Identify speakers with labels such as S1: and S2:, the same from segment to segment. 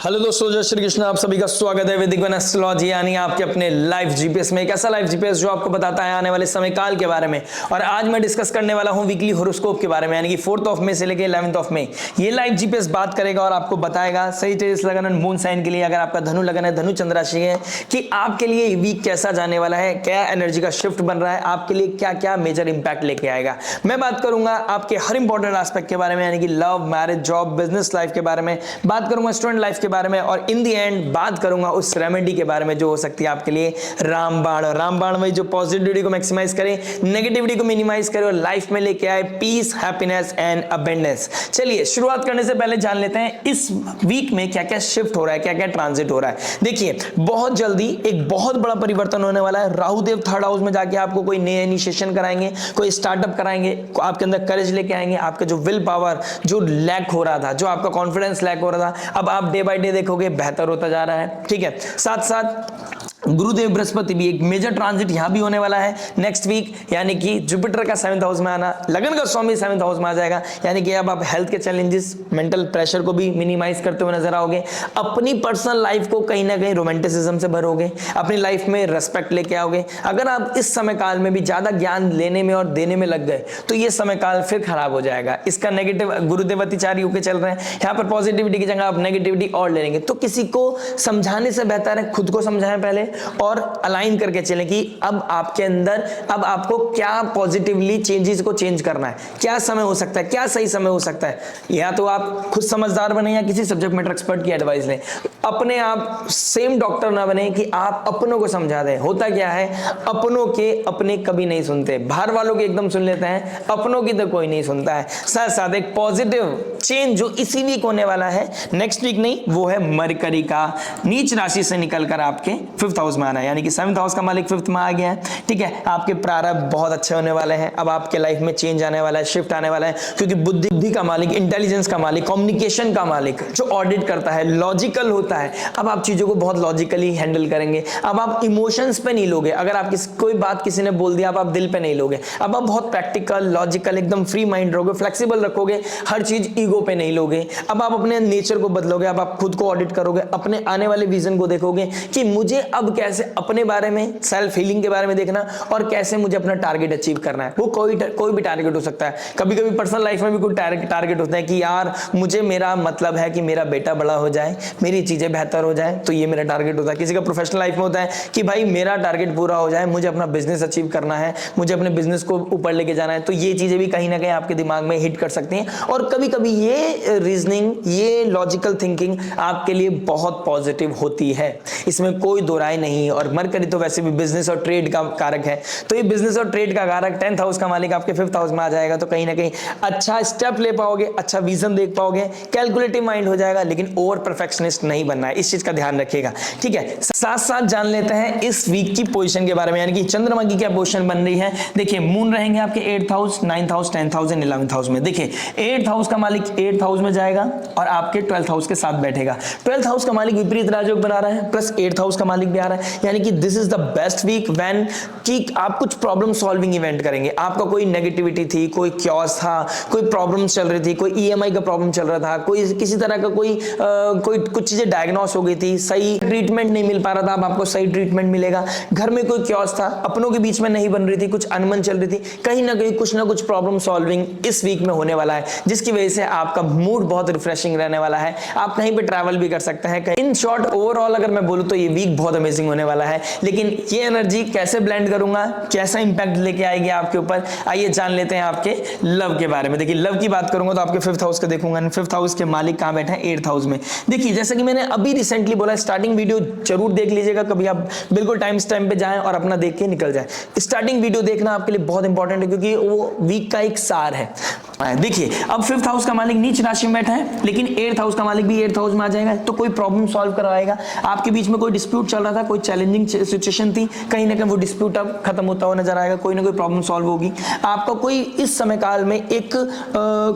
S1: Hello दोस्तों, जय श्री कृष्ण। आप सभी का स्वागत है वैदिक वन एस्ट्रोलॉजी यानी आपके अपने लाइव जीपीएस में। एक ऐसा लाइव जीपीएस जो आपको बताता है आने वाले समय काल के बारे में। और आज मैं डिस्कस करने वाला हूं वीकली होरोस्कोप के बारे में, यानी कि 4th ऑफ मई से लेकर 11th ऑफ मई। ये लाइव जीपीएस बात करेगा और आपको बताएगा सही तेज लगन एंड मून साइन के लिए, अगर आपका धनु लगन है, धनु चंद्र राशि है, कि आपके लिए ये वीक कैसा जाने वाला है, क्या एनर्जी का शिफ्ट बन रहा है, आपके लिए क्या क्या मेजर इंपैक्ट लेके आएगा। मैं बात करूंगा आपके हर इंपॉर्टेंट एस्पेक्ट के बारे में, यानी कि love, marriage, job, business life के बारे में बात करूंगा, स्टूडेंट लाइफ के बारे में, और इन दी एंड बात करूंगा उस रेमेडी के बारे में जो हो सकती है आपके लिए रामबाण। रामबाण में जो पॉजिटिविटी को मैक्सिमाइज करे, नेगेटिविटी को मिनिमाइज करे और लाइफ में लेके आए पीस, हैप्पीनेस एंड अबेंडेंस। चलिए शुरुआत करने से पहले जान लेते हैं इस वीक में क्या क्या शिफ्ट हो रहा है, क्या क्या ट्रांजिट हो रहा है। देखिए बहुत जल्दी एक बहुत बड़ा परिवर्तन होने वाला है। राहु देव 3rd हाउस में जाके आपको कोई नए इनिशिएशन कराएंगे, कोई स्टार्टअप कराएंगे, आपके अंदर करेज लेके आएंगे। आपका जो विल पावर जो लैक हो रहा था, जो आपका कॉन्फिडेंस लैक हो रहा था, अब आप डे बाय डे देखोगे बेहतर होता जा रहा है। ठीक है, साथ साथ गुरुदेव बृहस्पति भी एक मेजर ट्रांजिट यहां भी होने वाला है नेक्स्ट वीक, यानी कि जुपिटर का 7th हाउस में आना, लगन का स्वामी 7th हाउस में आ जाएगा। यानी कि अब आप हेल्थ के चैलेंजेस, मेंटल प्रेशर को भी मिनिमाइज करते हुए नजर आओगे। अपनी पर्सनल लाइफ को कहीं ना कहीं रोमांटिसिज्म से भरोगे, अपनी लाइफ में रेस्पेक्ट लेके आओगे। अगर आप इस समय काल में भी ज्यादा ज्ञान लेने में और देने में लग गए तो ये समय काल फिर खराब हो जाएगा। इसका नेगेटिव गुरुदेव अतिचारी होकर चल रहे हैं, यहाँ पर पॉजिटिविटी की जगह आप नेगेटिविटी और ले लेंगे। तो किसी को समझाने से बेहतर है खुद को समझाएं पहले और अलाइन करके चलें कि अब आपके अंदर, अब आपको क्या पॉजिटिवली चेंजेस को चेंज करना है, क्या समय हो सकता है, क्या सही समय हो सकता है। या तो आप खुद समझदार बने या किसी सब्जेक्ट मैटर एक्सपर्ट की एडवाइस लें। अपने आप सेम डॉक्टर ना बने कि आप अपनों को समझा दें। होता क्या है, अपनों के अपने कभी नहीं सुनते, बाहर वालों के एकदम सुन लेते हैं, अपनों की तो कोई नहीं सुनता है। साथ साथ एक पॉजिटिव चेंज जो इसी वीक होने वाला है, नेक्स्ट वीक नहीं, वो है मरकरी का नीच राशि से निकलकर आपके 5th हाउस में आना है। यानी कि 7th हाउस का मालिक 5th में आ गया है। ठीक है, आपके प्रारंभ बहुत अच्छे होने वाले हैं। अब आपके लाइफ में चेंज आने वाला है, शिफ्ट आने वाला है, क्योंकि बुद्धि का मालिक, इंटेलिजेंस का मालिक, कम्युनिकेशन का मालिक, जो ऑडिट करता है, लॉजिकल होता है, अब आप चीजों को बहुत लॉजिकली हैंडल करेंगे। अब आप इमोशंस पे नहीं लोगे। अगर आप कोई बात किसी ने बोल दिया, आप दिल पे नहीं लोगे। अब आप बहुत प्रैक्टिकल, लॉजिकल, एकदम फ्री माइंड रहोगे, फ्लेक्सिबल रखोगे, हर चीज ईगो पे नहीं लोगे। अब आप अपने नेचर को बदलोगे, अब आप खुद को ऑडिट करोगे, अपने आने वाले विजन को देखोगे कि मुझे अब कैसे अपने बारे में, सेल्फ हीलिंग के बारे में देखना और कैसे मुझे अपना टारगेट अचीव करना है। वो कोई भी टारगेट हो सकता है। कभी कभी पर्सनल लाइफ में भी कोई टारगेट होता है कि यार मुझे, मेरा मतलब है कि मेरा बेटा बड़ा हो जाए, मेरी चीजें बेहतर हो जाए, तो ये मेरा टारगेट होता है। किसी का प्रोफेशनल लाइफ में होता है कि भाई मेरा टारगेट पूरा हो जाए, मुझे अपना बिजनेस अचीव करना है, मुझे अपने बिजनेस को ऊपर लेके जाना है। तो ये चीजें भी कहीं ना कहीं आपके दिमाग में हिट कर सकती हैं। और कभी कभी ये रीजनिंग, ये लॉजिकल थिंकिंग आपके लिए बहुत पॉजिटिव होती है, इसमें कोई दो राय नहीं। और मरकरी तो वैसे भी बिजनेस और ट्रेड का कारक है, तो ये बिजनेस और ट्रेड का कारक 10th हाउस का मालिक आपके 5th हाउस में आ जाएगा। तो कहीं ना कहीं अच्छा स्टेप ले पाओगे, अच्छा विजन देख पाओगे, कैलकुलेटिव माइंड हो जाएगा, लेकिन ओवर परफेक्शनिस्ट नहीं बनना है, इस चीज का ध्यान रखिएगा। ठीक है, साथ साथ जान लेते हैं इस वीक की पोजीशन के बारे में, यानी कि चंद्रमा की क्या पोजीशन बन रही है। देखिए मून रहेंगे आपके 8th house, 9th house, 10th house and 11th house में। देखिए 8th हाउस का मालिक 8th हाउस में जाएगा और आपके 12th हाउस के साथ बैठेगा। 12th हाउस का मालिक विपरीत राजयोग बना रहा है, प्लस 8th हाउस का मालिक भी आ रहा है। यानी कि this is the best week when कि आप कुछ प्रॉब्लम सॉल्विंग इवेंट करेंगे। आपका कोई नेगेटिविटी थी, कोई क्योस था, कोई प्रॉब्लम चल रही थी, कोई ईएमआई का प्रॉब्लम चल रहा था, कोई किसी तरह का कोई कुछ चीजें डायग्नोस हो गई थी, सही ट्रीटमेंट नहीं मिल पा रहा था, अब आपको सही ट्रीटमेंट मिलेगा। घर में कोई क्योस था, अपनों के बीच में नहीं बन रही थी, कुछ अनबन चल रही थी, कहीं ना कहीं कुछ ना कुछ प्रॉब्लम सॉल्विंग इस वीक में होने वाला है, जिसकी वजह से आपका मूड बहुत रिफ्रेशिंग रहने वाला है। आप कहीं पे ट्रैवल भी कर सकते हैं। इन शॉर्ट ओवरऑल अगर मैं बोलूं तो ये वीक बहुत अमेजिंग होने वाला है। लेकिन ये एनर्जी कैसे ब्लेंड करूंगा, कैसा इंपैक्ट लेके आएगी आपके ऊपर, आइए जान लेते हैं आपके लव के बारे में। देखिए लव की बात करूंगा तो आपके 5th हाउस का देखूंगा, 5th हाउस के मालिक कहां बैठे हैं, 8th हाउस में। देखिए जैसे कि मैंने अभी रिसेंटली बोला, स्टार्टिंग वीडियो जरूर देख लीजिएगा, कभी आप बिल्कुल टाइम पे जाएं और अपना देख के निकल जाए। स्टार्टिंग वीडियो देखना आपके लिए बहुत इंपॉर्टेंट है, क्योंकि वो वीक का एक सार है। देखिए अब 5th हाउस का मालिक नीच राशि में बैठा है, लेकिन 8th हाउस का मालिक भी 8th हाउस में आ जाएगा, तो कोई प्रॉब्लम सॉल्व करवाएगा। आपके बीच में कोई डिस्प्यूट चल रहा था, कोई चैलेंजिंग सिचुएशन थी, कहीं ना कहीं वो डिस्प्यूट अब खत्म होता हुआ नजर आएगा, कोई ना कोई प्रॉब्लम सॉल्व होगी। आपका कोई इस समय काल में एक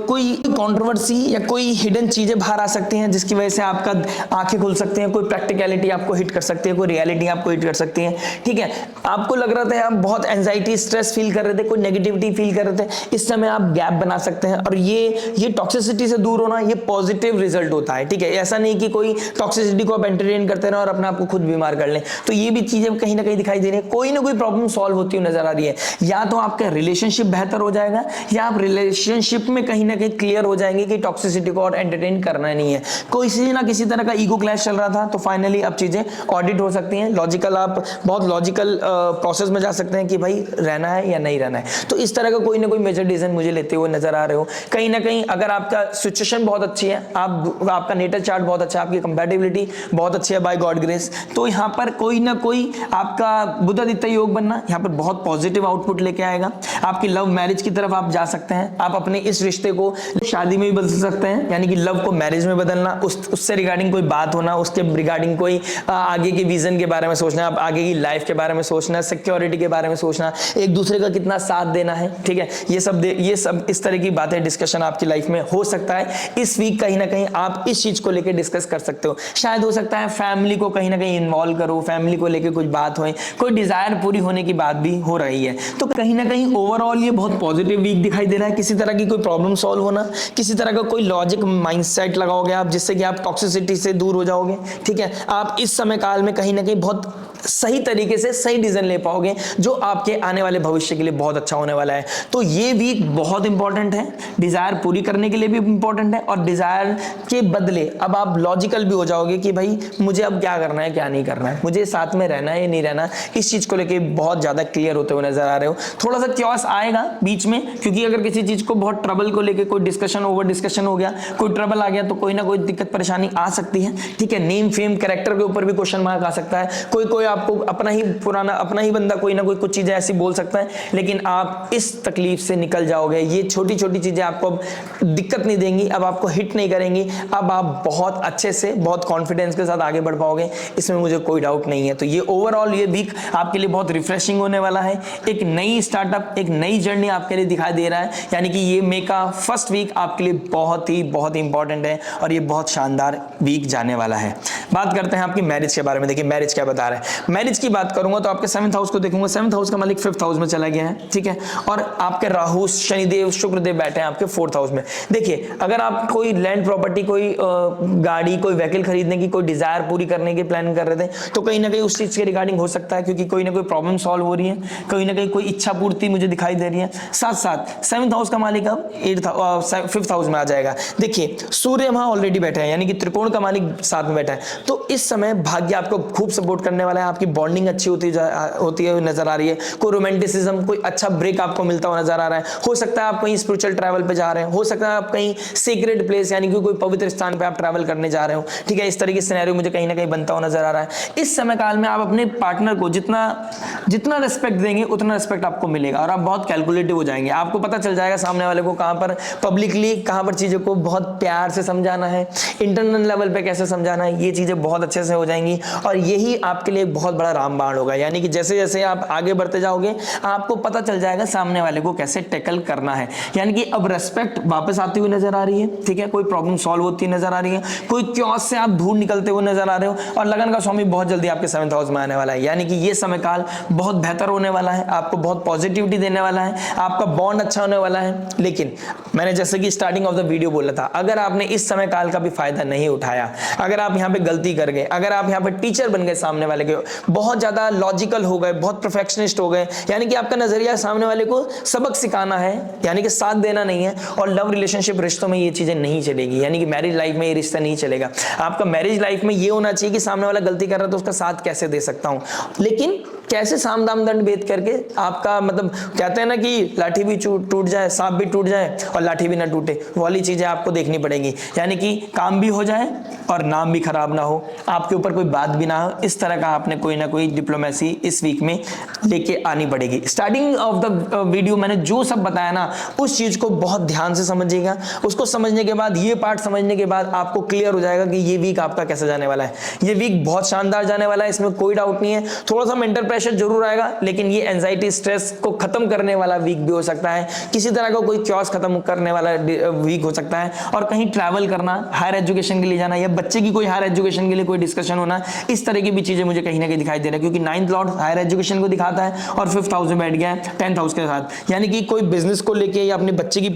S1: कोई कंट्रोवर्सी या कोई हिडन चीजें बाहर आ सकती हैं जिसकी वजह से आपका आंखें खुल सकती हैं, कोई प्रैक्टिकलिटी आपको हिट कर सकती है, कोई रियलिटी आपको हिट कर सकती है। ठीक है, आपको लग रहा था आप बहुत एंजाइटी स्ट्रेस फील कर रहे थे, कोई नेगेटिविटी फील कर रहे थे, इस समय आप गैप बना सकते हैं और ये टॉक्सिसिटी से दूर होना ये पॉजिटिव रिजल्ट होता है। ठीक है, ऐसा नहीं कि कोई टॉक्सिसिटी को आप एंटरटेन करते रहे और अपने आप को खुद बीमार कर लें। तो ये भी चीजें कहीं ना कहीं दिखाई दे रही है, कोई ना कोई प्रॉब्लम सॉल्व होती हुई नजर आ रही है। या तो आपका रिलेशनशिप बेहतर हो जाएगा या आप रिलेशनशिप में कहीं ना कहीं क्लियर हो जाएंगे कि टॉक्सिसिटी को और एंटरटेन करना नहीं है। किसी ना किसी तरह का ईगो क्लैश चल रहा था तो फाइनली अब चीजें ऑडिट हो सकती हैं। लॉजिकल, आप बहुत लॉजिकल प्रोसेस में जा सकते हैं कि भाई रहना है या नहीं रहना है। तो इस तरह का कोई ना कोई मेजर डिसीजन मुझे लेते हुए नजर आ रहे हो। कहीं ना कहीं अगर आपका सिचुएशन बहुत अच्छी है, आपका नेटल चार्ट बहुत अच्छा है, आपकी कंपैटिबिलिटी बहुत अच्छी है बाय गॉड ग्रेस, तो यहाँ पर कोई ना कोई आपका बुधादित्य योग बनना यहाँ पर बहुत पॉजिटिव आउटपुट लेके आएगा। आपकी लव मैरिज की तरफ आप जा सकते हैं। आप अपने इस रिश्ते को शादी में भी बदल सकते हैं, यानी कि लव को मैरिज में बदलना, उससे रिगार्डिंग कोई बात होना, उसके रिगार्डिंग कोई आगे के विजन के बारे में सोचना, आप आगे की लाइफ के बारे में सोचना, सिक्योरिटी के बारे में सोचना, एक दूसरे का कितना साथ देना है। ठीक है, ये सब इस तरह की बातें डिस्कशन आपकी लाइफ में हो सकता है। इस वीक कहीं ना कहीं आप इस चीज को लेकर डिस्कस कर सकते हो। शायद हो सकता है फैमिली को कहीं ना कहीं इन्वॉल्व करो, फैमिली को लेकर कुछ बात हो, कोई डिजायर पूरी होने की बात भी हो रही है। तो कहीं ना कहीं ओवरऑल ये बहुत पॉजिटिव वीक दिखाई दे रहा है। किसी तरह की कोई प्रॉब्लम सॉल्व होना, किसी तरह का कोई लॉजिक माइंडसेट लगाओगे आप जिससे कि आप टॉक्सिसिटी से दूर हो जाओगे। ठीक है, आप इस समय काल में कहीं ना कहीं बहुत सही तरीके से सही डिसीजन ले पाओगे जो आपके आने वाले भविष्य के लिए बहुत अच्छा होने वाला है। तो ये वीक बहुत इंपॉर्टेंट है, डिजायर पूरी करने के लिए भी इंपॉर्टेंट है और डिजायर के बदले अब आप लॉजिकल भी हो जाओगे कि भाई मुझे अब क्या करना है क्या नहीं करना है, मुझे साथ में रहना है या नहीं रहना। इस चीज को लेके बहुत ज्यादा क्लियर होते हुए नजर आ रहे हो। थोड़ा सा क्योस आएगा बीच में, क्योंकि अगर किसी चीज को बहुत ट्रबल को लेके कोई डिस्कशन ओवर डिस्कशन हो गया, कोई ट्रबल आ गया तो कोई ना कोई दिक्कत परेशानी आ सकती है। ठीक है, नेम फेम कैरेक्टर के ऊपर भी क्वेश्चन मार्क आ सकता है। कोई आपको अपना ही बंदा कोई ना कोई कुछ चीजें ऐसी बोल सकता है, लेकिन आप इस तकलीफ से निकल जाओगे। ये छोटी छोटी चीजें आपको अब दिक्कत नहीं देंगी, अब आपको हिट नहीं करेंगी। अब आप बहुत अच्छे से बहुत कॉन्फिडेंस के साथ आगे बढ़ पाओगे, इसमें मुझे कोई डाउट नहीं है। तो ये ओवरऑल ये वीक आपके लिए बहुत रिफ्रेशिंग होने वाला है। एक नई स्टार्टअप, एक नई जर्नी आपके लिए दिखाई दे रहा है, यानी कि ये मे का फर्स्ट वीक आपके लिए बहुत ही इंपॉर्टेंट है और ये बहुत शानदार वीक जाने वाला है। बात करते हैं आपकी मैरिज के बारे में। देखिए मैरिज क्या बता रहा है। मैरिज की बात करूंगा तो आपके 7th हाउस को देखूंगा, 7th हाउस का मालिक 5th हाउस में चला गया है। ठीक है, और आपके राहु शनिदेव शुक्रदेव बैठे हैं आपके 4th हाउस में। देखिए अगर आप कोई लैंड प्रॉपर्टी, कोई गाड़ी, कोई व्हीकल खरीदने की कोई डिजायर पूरी करने की प्लान कर रहे थे तो कहीं ना कहीं उस चीज के रिगार्डिंग हो सकता है, क्योंकि कोई ना कोई प्रॉब्लम सॉल्व हो रही है, कहीं ना कहीं कोई इच्छा पूर्ति मुझे दिखाई दे रही है। साथ साथ 7th हाउस का मालिक अब 5th हाउस में आ जाएगा। देखिए सूर्य वहां ऑलरेडी बैठे हैं, यानी कि त्रिकोण का मालिक साथ में बैठा है। तो इस समय भाग्य आपको खूब सपोर्ट करने वाला है, आपकी बॉन्डिंग अच्छी होती है नजर आ रही है। कोई रोमांटिसिज्म, कोई अच्छा ब्रेक आपको मिलता हुआ नजर आ रहा है। हो सकता है आप कहीं स्पिरिचुअल ट्रैवल पे जा रहे हैं, हो सकता है आप कहीं सीक्रेट प्लेस यानी कि कोई पवित्र स्थान पे आप ट्रैवल करने जा रहे हो। ठीक है, इस तरह की सिनेरियो मुझे कहीं ना कहीं बनता हुआ नजर आ रहा है। इस समय काल में आप अपने पार्टनर को जितना रिस्पेक्ट देंगे उतना रिस्पेक्ट आपको मिलेगा और आप बहुत कैलकुलेटिव हो जाएंगे। आपको पता चल जाएगा सामने वाले को कहां पर पब्लिकली, कहां पर चीजों को बहुत प्यार से समझाना है, इंटरनल लेवल पे कैसे समझाना है, ये चीजें बहुत अच्छे से हो जाएंगी और यही आपके लिए एक बहुत बड़ा रामबाण होगा। यानी कि जैसे जैसे आप आगे बढ़ते जाओगे आपको पता चल जाएगा सामने वाले को कैसे टैकल करना है। यानी कि अब रेस्पेक्ट वापस आती हुई नजर आ रही है। ठीक है, कोई प्रॉब्लम सॉल्व होती नजर आ रही है, कोई क्योस से आप दूर निकलते हुए नजर आ रहे हो और लगन का स्वामी बहुत जल्दी आपके 7th हाउस में आने वाला है। यानी कि ये समय काल बहुत बेहतर होने वाला है, आपको बहुत पॉजिटिविटी देने वाला है, आपका बॉन्ड अच्छा होने वाला है। लेकिन मैंने जैसे कि स्टार्टिंग ऑफ द वीडियो बोला था, अगर आपने इस समय काल का भी फायदा नहीं उठाया, अगर आप यहाँ पे गलती कर गए, अगर आप यहाँ पे टीचर बन गए सामने वाले के, बहुत ज्यादा लॉजिकल हो गए, बहुत परफेक्शनिस्ट हो गए, यानी कि आपका नजरिया सामने वाले को सबक सिखाना है, यानी कि साथ देना नहीं है, और लव रिलेशनशिप रिश्तों में ये चीजें नहीं चलेगी। यानी कि मैरिज लाइफ में ये रिश्ता नहीं चलेगा। आपका मैरिज लाइफ में ये होना चाहिए कि सामने वाला गलती कर रहा है तो उसका साथ कैसे दे सकता हूं, लेकिन कैसे साम दाम दंड भेद करके आपका मतलब कहते हैं ना कि लाठी भी टूट जाए, सांप भी टूट जाए और लाठी भी ना टूटे, वाली चीजें आपको देखनी पड़ेगी। यानी कि काम भी हो जाए और नाम भी खराब ना हो, आपके ऊपर कोई बात भी ना हो, इस तरह का आपने कोई ना कोई डिप्लोमेसी इस वीक में लेके आनी पड़ेगी। स्टार्टिंग ऑफ द वीडियो मैंने जो सब बताया ना, उस चीज को बहुत ध्यान से समझिएगा। उसको समझने के बाद, ये पार्ट समझने के बाद आपको क्लियर हो जाएगा कि ये वीक आपका कैसे जाने वाला है। ये वीक बहुत शानदार जाने वाला है, इसमें कोई डाउट नहीं है। थोड़ा सा मेंटल प्रेशर जरूर आएगा, लेकिन ये एंजाइटी स्ट्रेस को खत्म करने वाला वीक भी हो सकता है। किसी तरह का कोई क्योस खत्म करने वाला वीक हो सकता है। और कहीं ट्रैवल करना, हायर एजुकेशन के लिए जाना, या बच्चे की कोई हायर एजुकेशन के लिए कोई डिस्कशन होना, इस तरह की भी चीजें मुझे कहीं ना कहीं दिखाई दे रहा है, क्योंकि 9th लॉर्ड हायर एजुकेशन को दिखाता है और 5th हाउस में बैठ गया है 10th हाउस के साथ। यानी कि कोई बिजनेस को लेके या अपने बच्चे की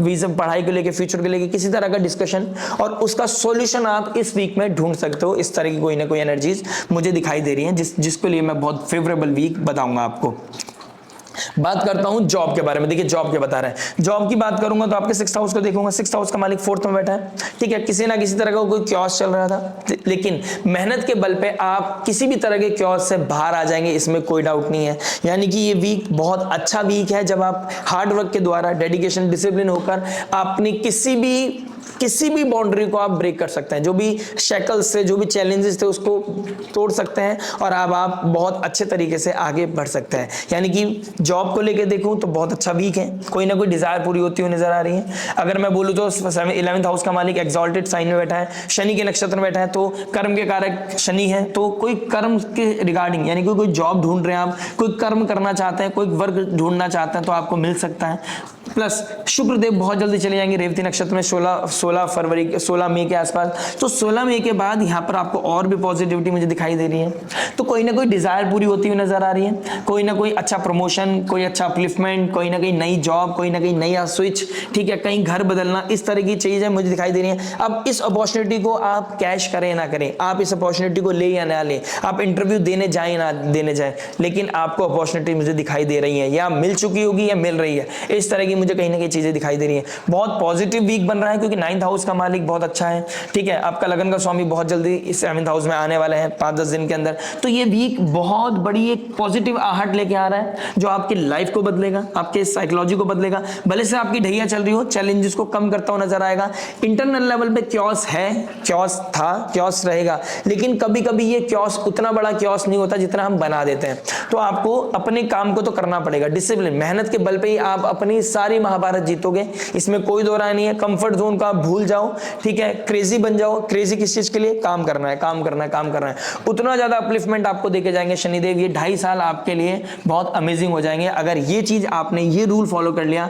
S1: वीजा, पढ़ाई को लेके, फ्यूचर को लेके किसी तरह का डिस्कशन और उसका सॉल्यूशन आप इस वीक में ढूंढ सकते हो। इस तरह की कोई ना कोई एनर्जीज मुझे दिखाई दे रही हैं, जिसके लिए मैं बहुत फेवरेबल वीक बताऊंगा आपको। बात करता हूं जॉब के बारे में। देखिए जॉब के बता रहे हैं, जॉब की बात करूंगा तो आपके 6th हाउस को देखूंगा। 6th हाउस का मालिक 4th में बैठा है, ठीक है। किसी ना किसी तरह का कोई क्योस चल रहा था, लेकिन मेहनत के बल पे आप किसी भी तरह के क्योस से बाहर आ जाएंगे, इसमें कोई डाउट नहीं है। यानी कि ये वीक बहुत अच्छा वीक है, जब आप हार्ड वर्क के द्वारा, डेडिकेशन, डिसिप्लिन होकर अपनी किसी भी बाउंड्री को आप ब्रेक कर सकते हैं। जो भी शैकल्स से, जो भी चैलेंजेस थे, उसको तोड़ सकते हैं और अब आप बहुत अच्छे तरीके से आगे बढ़ सकते हैं। यानी कि जॉब को लेके देखूं तो बहुत अच्छा वीक है, कोई ना कोई डिजायर पूरी होती हुई नजर आ रही है। अगर मैं बोलूं तो 11th हाउस का मालिक एक्सॉल्टेड साइन में बैठा है, शनि के नक्षत्र में बैठा है, तो कर्म के कारक शनि है, तो कोई कर्म के रिगार्डिंग, यानी कोई जॉब ढूंढ रहे हैं आप, कोई कर्म करना चाहते हैं, कोई वर्क ढूंढना चाहते हैं, तो आपको मिल सकता है। प्लस शुक्रदेव बहुत जल्दी चले जाएंगे रेवती नक्षत्र में 16 मई के आसपास। तो 16 मई के बाद यहाँ पर आपको और भी पॉजिटिविटी मुझे दिखाई दे रही है। तो कोई ना कोई डिजायर पूरी होती हुई नजर आ रही है, कोई ना कोई अच्छा प्रमोशन, कोई अच्छा अपलिफ्टमेंट, कोई ना कहीं नई जॉब, कोई ना कहीं नया स्विच, ठीक है, कहीं घर बदलना, इस तरह की चीजें मुझे दिखाई दे रही है। अब इस अपॉर्चुनिटी को आप कैश करें ना करें, आप इस अपॉर्चुनिटी को ले या ना ले, आप इंटरव्यू देने जाए ना देने जाए, लेकिन आपको अपॉर्चुनिटी मुझे दिखाई दे रही है, या मिल चुकी होगी या मिल रही है। इस तरह की मुझे कहीं ना कहीं चीजें दिखाई दे रही है। बहुत पॉजिटिव वीक बन रहा है, क्योंकि 9th हाउस का मालिक बहुत अच्छा है, ठीक है। आपका लगन का स्वामी बहुत जल्दी इस 7th हाउस में आने वाले हैं 5-10 दिन के अंदर। तो ये वीक बहुत बड़ी एक पॉजिटिव आहट लेके आ रहा है, जो आपकी लाइफ को बदलेगा, आपके साइकोलॉजी को बदलेगा। भले से आपकी ढैया चल रही हो, चैलेंजेस को कम करता हुआ नजर आएगा। इंटरनल लेवल पे क्योस है, क्योस था, क्योस रहेगा, लेकिन कभी कभी ये क्योस उतना बड़ा क्योस नहीं होता जितना हम बना देते हैं। तो आपको अपने काम को तो करना पड़ेगा, डिसिप्लिन, मेहनत के बल पे ही आप अपनी सारी महाभारत जीतोगे, इसमें कोई दो राय नहीं है। कंफर्ट जोन का भूल जाओ, ठीक है, क्रेजी बन जाओ। क्रेजी किस चीज के लिए? काम करना है, काम करना है, काम करना है। उतना ज्यादा अपलिफ्टमेंट आपको देके जाएंगे शनिदेव। ये 2.5 साल आपके लिए बहुत अमेजिंग हो जाएंगे अगर ये चीज आपने, ये रूल फॉलो कर लिया।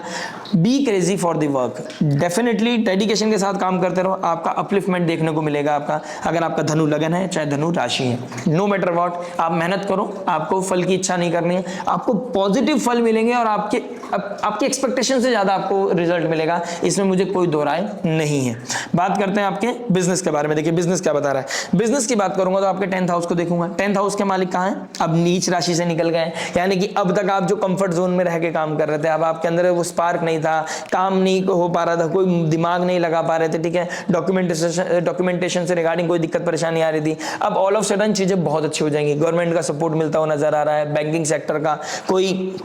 S1: Be crazy for the work, definitely dedication के साथ काम करते रहो, आपका अपलिफ्टमेंट देखने को मिलेगा आपका। अगर आपका धनु लगन है, चाहे धनु राशि है, नो मैटर व्हाट, आप मेहनत करो, आपको फल की इच्छा नहीं करनी है, आपको पॉजिटिव फल मिलेंगे और आपके एक्सपेक्टेशन से ज्यादा आपको रिजल्ट मिलेगा, इसमें मुझे कोई दो राय नहीं है। बात करते हैं आपके बिजनेस के बारे में। देखिए बिजनेस क्या बता रहा है। बिजनेस की बात करूंगा तो आपके 10th हाउस को देखूंगा। 10th हाउस के मालिक कहां है? अब नीच राशि से निकल गए, यानी कि अब तक आप जो कंफर्ट जोन में रह के काम कर रहे थे, अब आपके अंदर वो स्पार्क नहीं था, काम नहीं हो पा रहा था, कोई दिमाग नहीं लगा पा रहे थे, ठीक है, डॉक्यूमेंटेशन से रिगार्डिंग कोई दिक्कत परेशानी आ रही थी, अब ऑल ऑफ सडन चीजें बहुत अच्छी हो जाएंगी। गवर्नमेंट का सपोर्ट मिलता हुआ नजर आ रहा है, बैंकिंग सेक्टर का कोई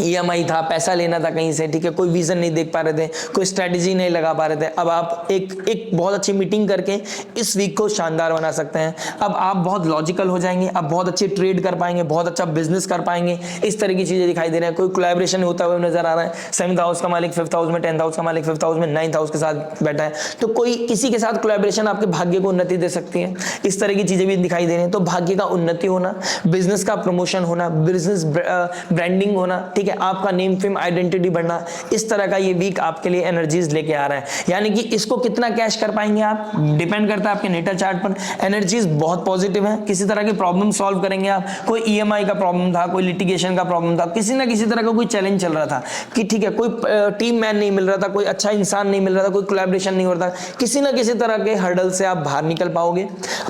S1: EMI था, पैसा लेना था कहीं से, ठीक है, कोई विजन नहीं देख पा रहे थे, कोई स्ट्रेटजी नहीं लगा पा रहे थे, अब आप एक बहुत अच्छी मीटिंग करके इस वीक को शानदार बना सकते हैं। अब आप बहुत लॉजिकल हो जाएंगे, आप बहुत अच्छे ट्रेड कर पाएंगे, बहुत अच्छा बिजनेस कर पाएंगे, इस तरह की चीजें दिखाई दे रही है। कोई कोलैबोरेशन होता हुआ नजर आ रहा है। 7th हाउस का मालिक 5th हाउस में, 10th हाउस का मालिक 5th हाउस में, 9th हाउस के साथ बैठा है, तो कोई किसी के साथ कोलैबोरेशन आपके भाग्य को उन्नति दे सकती है। इस तरह की चीजें भी दिखाई दे रही है। तो भाग्य का उन्नति होना, बिजनेस का प्रमोशन होना, बिजनेस ब्रांडिंग होना, ठीक है, आपका नेम फेम आइडेंटिटी बढ़ना, इस तरह का ये वीक आपके लिए एनर्जीज लेके आ रहा है। यानी कि इसको कितना कैश कर पाएंगे आप, डिपेंड करता है आपके नेटल चार्ट पर। एनर्जीज बहुत पॉजिटिव है, किसी तरह की प्रॉब्लम सॉल्व करेंगे आप। कोई EMI का प्रॉब्लम था, कोई लिटिगेशन का प्रॉब्लम था, किसी ना किसी तरह का कोई चैलेंज चल रहा था कि ठीक है, कोई टीम मैन नहीं मिल रहा था, कोई अच्छा इंसान नहीं मिल रहा था, कोई कोलैबोरेशन नहीं हो रहा था, किसी ना किसी तरह के हर्डल से आप बाहर निकल पाओगे,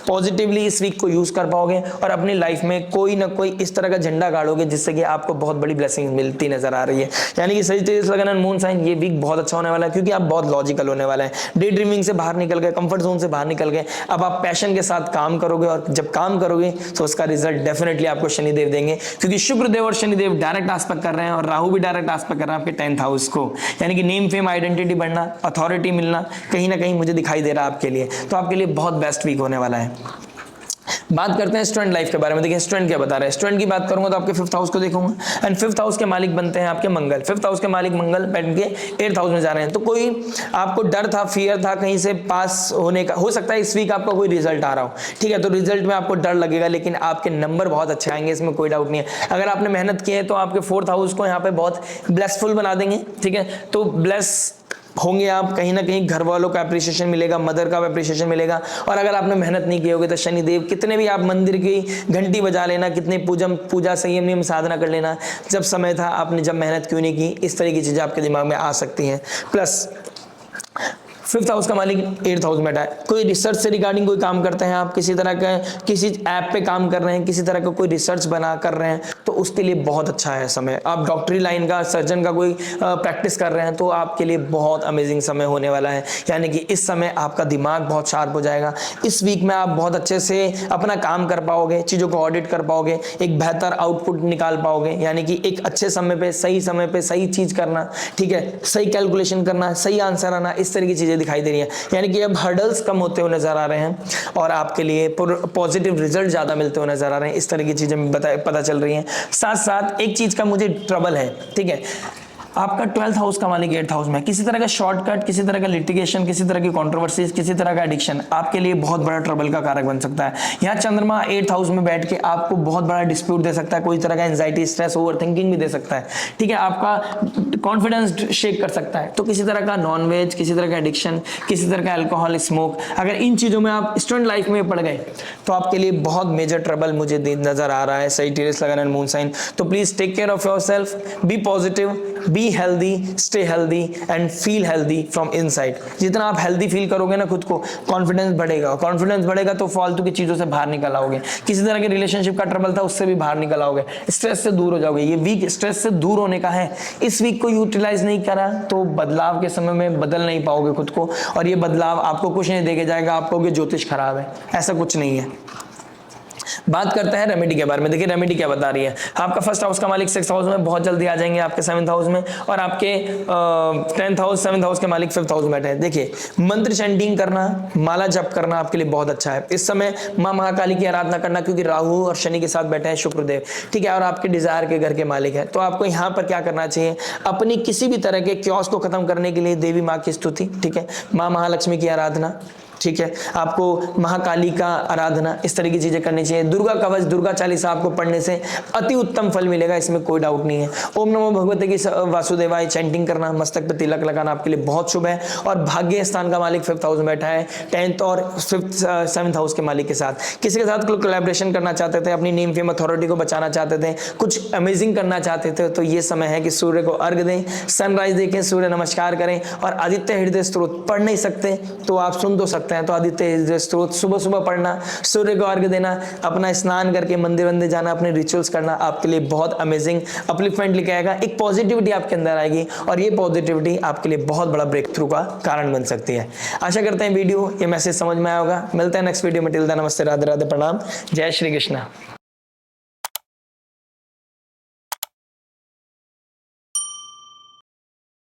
S1: पॉजिटिवली इस वीक को यूज कर पाओगे और अपनी लाइफ में कोई ना कोई इस तरह का झंडा गाड़ोगे जिससे कि आपको बहुत बड़ी ब्लेसिंग मिले। मिलती नजर आ रही है। यानी कि सजिटेरियस लगन एंड मून साइन, ये वीक बहुत अच्छा होने वाला है क्योंकि आप बहुत लॉजिकल होने वाला है, डे ड्रीमिंग से बाहर निकल गए, कंफर्ट जोन से बाहर निकल गए। अब आप पैशन के साथ काम करोगे और जब काम करोगे तो उसका रिजल्ट डेफिनेटली आपको शनिदेव देंगे, क्योंकि शुक्रदेव और शनिदेव डायरेक्ट आस्पेक्ट कर रहे हैं और राहु भी डायरेक्ट आस्पेक्ट कर रहा है आपके 10th हाउस को। यानी कि नेम फेम आइडेंटिटी बढ़ना, अथॉरिटी मिलना कहीं ना कहीं मुझे दिखाई दे रहा है आपके लिए, तो आपके लिए बहुत बेस्ट वीक होने वाला है। बात करते हैं स्टूडेंट लाइफ के बारे में। देखिए स्टूडेंट क्या बता रहे हैं। स्टूडेंट की बात करूंगा तो आपके 5th हाउस को देखूंगा एंड 5th हाउस के मालिक बनते हैं आपके मंगल। 5th हाउस के मालिक मंगल बैठ के 8th हाउस में जा रहे हैं, तो कोई आपको डर था, फियर था कहीं से पास होने का, हो सकता है इस वीक आपका कोई रिजल्ट आ रहा हो, ठीक है, तो रिजल्ट में आपको डर लगेगा लेकिन आपके नंबर बहुत अच्छे आएंगे, इसमें कोई डाउट नहीं है। अगर आपने मेहनत की है तो आपके 4th हाउस को यहाँ पे बहुत ब्लेसफुल बना देंगे, ठीक है, तो ब्लेस होंगे आप, कहीं ना कहीं घर वालों का अप्रिसिएशन मिलेगा, मदर का अप्रिसिएशन मिलेगा। और अगर आपने मेहनत नहीं की होगी तो शनिदेव, कितने भी आप मंदिर की घंटी बजा लेना, कितने पूजा संयम नियम साधना कर लेना, जब समय था आपने जब मेहनत क्यों नहीं की, इस तरह की चीजें आपके दिमाग में आ सकती हैं। प्लस 5th हाउस का मालिक 8th हाउस में बैठा है। कोई रिसर्च से रिगार्डिंग कोई काम करते हैं आप, किसी तरह का किसी ऐप पे काम कर रहे हैं, किसी तरह का कोई रिसर्च बना कर रहे हैं, तो उसके लिए बहुत अच्छा है समय। आप डॉक्टरी लाइन का, सर्जन का कोई प्रैक्टिस कर रहे हैं तो आपके लिए बहुत अमेजिंग समय होने वाला है। यानी कि इस समय आपका दिमाग बहुत शार्प हो जाएगा। इस वीक में आप बहुत अच्छे से अपना काम कर पाओगे, चीज़ों को ऑडिट कर पाओगे, एक बेहतर आउटपुट निकाल पाओगे। यानी कि एक अच्छे समय पे सही चीज़ करना, ठीक है, सही कैलकुलेशन करना, सही आंसर आना, इस तरह की चीज़ें दिखाई दे रही है। यानी कि अब हर्डल्स कम होते हुए नजर आ रहे हैं और आपके लिए पॉजिटिव रिजल्ट ज्यादा मिलते हुए नजर आ रहे हैं। इस तरह की चीजें पता चल रही हैं। साथ साथ एक चीज का मुझे ट्रबल है, ठीक है, आपका 12th हाउस का मालिक 8th हाउस में, किसी तरह का शॉर्टकट, किसी तरह का लिटिगेशन, किसी तरह की कंट्रोवर्सीज, किसी तरह का एडिक्शन आपके लिए बहुत बड़ा ट्रबल का कारक बन सकता है। यहाँ चंद्रमा 8th हाउस में बैठ के आपको बहुत बड़ा डिस्प्यूट दे सकता है, कोई तरह का एंजाइटी, स्ट्रेस, ओवर थिंकिंग भी दे सकता है, ठीक है, आपका कॉन्फिडेंस शेक कर सकता है। तो किसी तरह का नॉनवेज, किसी तरह का एडिक्शन, किसी तरह का अल्कोहल, स्मोक, अगर इन चीजों में आप स्टूडेंट लाइफ में पड़ गए तो आपके लिए बहुत मेजर ट्रबल मुझे नजर आ रहा है। सजिटेरियस लगन एंड मून साइन, तो please take care of yourself, be positive, be healthy, stay healthy and feel healthy from inside. जितना आप हेल्दी फील करोगे ना खुद को, कॉन्फिडेंस बढ़ेगा, कॉन्फिडेंस बढ़ेगा तो फालतू की चीजों से बाहर निकल आओगे। किसी तरह के रिलेशनशिप का ट्रबल था उससे भी बाहर निकल आओगे, स्ट्रेस से दूर हो जाओगे। ये वीक स्ट्रेस से दूर होने का है। इस वीक को यूटिलाइज नहीं करा तो बदलाव के समय में बदल नहीं पाओगे खुद को, और ये बदलाव आपको कुछ नहीं देके जाएगा। आप कहोगे ज्योतिष खराब है, ऐसा कुछ नहीं है। बात करते हैं रेमेडी के बारे में। देखिए रेमेडी क्या बता रही है। आपका 1st हाउस का मालिक 6th हाउस में, बहुत जल्दी आ जाएंगे आपके 7th हाउस में, और आपके 10th हाउस 7th हाउस के मालिक 5th हाउस में बैठे हैं। देखिए मंत्र चैंटिंग करना, माला जप करना आपके लिए बहुत अच्छा है। इस समय माँ महाकाली की आराधना करना, क्योंकि राहु और शनि के साथ बैठे हैं शुक्रदेव, ठीक है, और आपके डिजायर के घर के मालिक है। तो आपको यहाँ पर क्या करना चाहिए, अपनी किसी भी तरह के क्योस को खत्म करने के लिए देवी माँ की स्तुति, ठीक है, माँ महालक्ष्मी की आराधना, ठीक है, आपको महाकाली का आराधना, इस तरह की चीजें करनी चाहिए। दुर्गा कवच, दुर्गा चालीसा आपको पढ़ने से अति उत्तम फल मिलेगा, इसमें कोई डाउट नहीं है। ओम नमो भगवते की वासुदेवाय चैंटिंग करना, मस्तक पे तिलक लगाना आपके लिए बहुत शुभ है। और भाग्य स्थान का मालिक 5th हाउस में बैठा है, 10th और 7th हाउस के मालिक के साथ। किसी के साथ कोलैबोरेशन करना चाहते थे, अपनी नेम फेम अथॉरिटी को बचाना चाहते थे, कुछ अमेजिंग करना चाहते थे, तो ये समय है कि सूर्य को अर्घ दें, सनराइज देखें, सूर्य नमस्कार करें। और आदित्य हृदय स्त्रोत पढ़ नहीं सकते तो आप सुन तो सकते हैं, तो आदित्य हृदय स्त्रोत सुबह सुबह पढ़ना, सूर्य को अर्घ्य देना, अपना स्नान करके मंदिर वंदिर जाना, अपने रिचुअल्स करना आपके लिए बहुत अमेजिंग अपलिफ्टमेंट लेके आएगा। एक पॉजिटिविटी आपके अंदर आएगी और ये पॉजिटिविटी आपके लिए बहुत बड़ा ब्रेक थ्रू का कारण बन सकती है। आशा करते हैं वीडियो, ये मैसेज समझ में आया होगा। मिलते हैं नेक्स्ट वीडियो में। टिल देन नमस्ते, राधे राधे, प्रणाम, जय श्री कृष्णा।